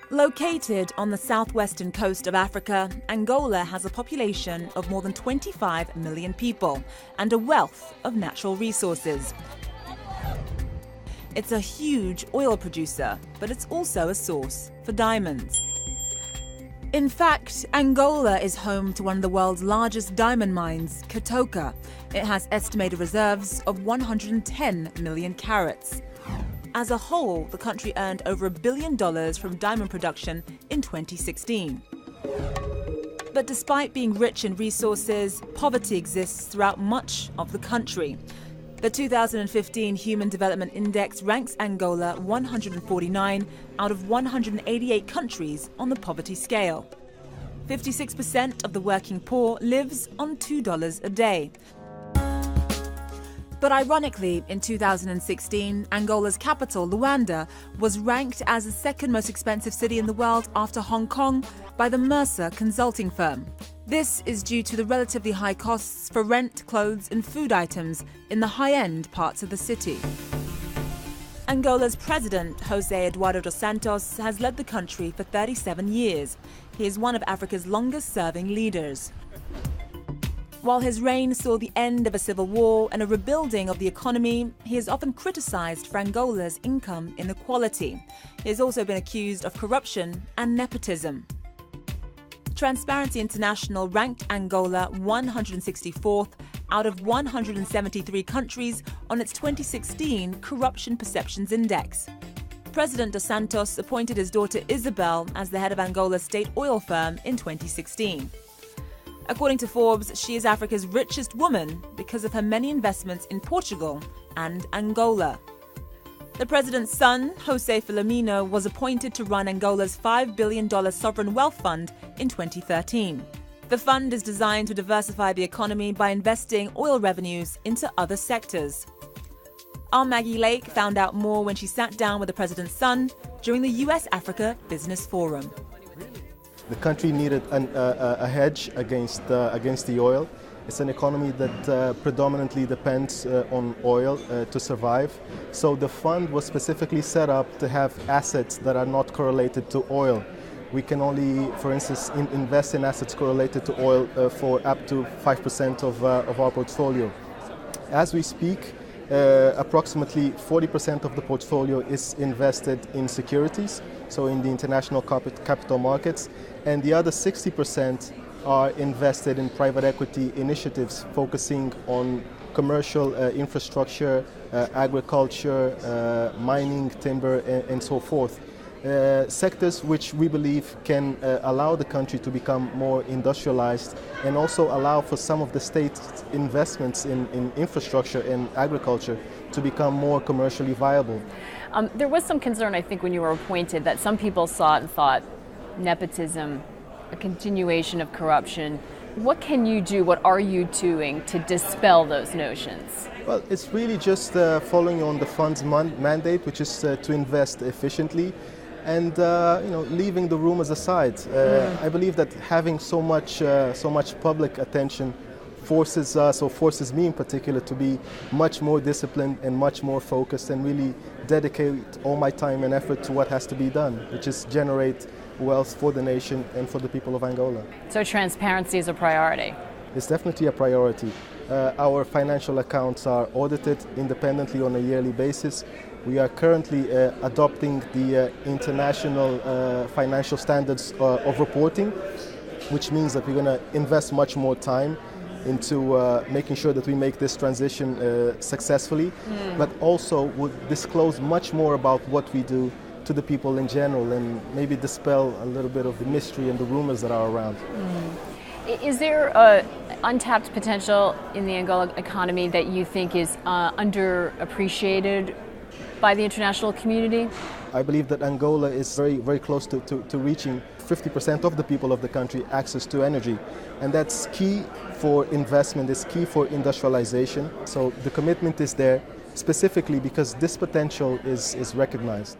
Located on the southwestern coast of Africa, Angola has a population of more than 25 million people and a wealth of natural resources. It's a huge oil producer, but it's also a source for diamonds. In fact, Angola is home to one of the world's largest diamond mines, Katoka. It has estimated reserves of 110 million carats. As a whole, the country earned over $1 billion from diamond production in 2016. But despite being rich in resources, poverty exists throughout much of the country. The 2015 Human Development Index ranks Angola 149 out of 188 countries on the poverty scale. 56% of the working poor lives on $2 a day. But ironically, in 2016, Angola's capital, Luanda, was ranked as the second most expensive city in the world after Hong Kong by the Mercer consulting firm. This is due to the relatively high costs for rent, clothes and food items in the high-end parts of the city. Angola's president, José Eduardo dos Santos, has led the country for 37 years. He is one of Africa's longest-serving leaders. While his reign saw the end of a civil war and a rebuilding of the economy, he is often criticized for Angola's income inequality. He has also been accused of corruption and nepotism. Transparency International ranked Angola 164th out of 173 countries on its 2016 Corruption Perceptions Index. President dos Santos appointed his daughter Isabel as the head of Angola's state oil firm in 2016. According to Forbes, she is Africa's richest woman because of her many investments in Portugal and Angola. The president's son, José Filomeno, was appointed to run Angola's $5 billion sovereign wealth fund in 2013. The fund is designed to diversify the economy by investing oil revenues into other sectors. Our Maggie Lake found out more when she sat down with the president's son during the U.S.-Africa Business Forum. The country needed a hedge against the oil. It's an economy that predominantly depends on oil to survive. So the fund was specifically set up to have assets that are not correlated to oil. We can only, for instance, invest in assets correlated to oil for up to 5% of our portfolio. As we speak, approximately 40% of the portfolio is invested in securities, so in the international capital markets, and the other 60% are invested in private equity initiatives focusing on commercial infrastructure, agriculture, mining, timber, and so forth. Sectors which we believe can allow the country to become more industrialized and also allow for some of the state's investments in infrastructure and agriculture to become more commercially viable. There was some concern, I think, when you were appointed that some people saw it and thought nepotism, a continuation of corruption. What can you do, what are you doing to dispel those notions? Well, it's really just following on the fund's mandate, which is to invest efficiently and leaving the rumors aside. I believe that having so much public attention forces us, or forces me in particular, to be much more disciplined and much more focused and really dedicate all my time and effort to what has to be done, which is generate wealth for the nation and for the people of Angola. So transparency is a priority? It's definitely a priority. Our financial accounts are audited independently on a yearly basis. We are currently adopting the international financial standards of reporting, which means that we're going to invest much more time into making sure that we make this transition successfully, but also would disclose much more about what we do to the people in general and maybe dispel a little bit of the mystery and the rumors that are around. Is there untapped potential in the Angola economy that you think is underappreciated by the international community? I believe that Angola is very, very close to reaching 50% of the people of the country access to energy. And that's key for investment, it's key for industrialization. So the commitment is there specifically because this potential is recognized.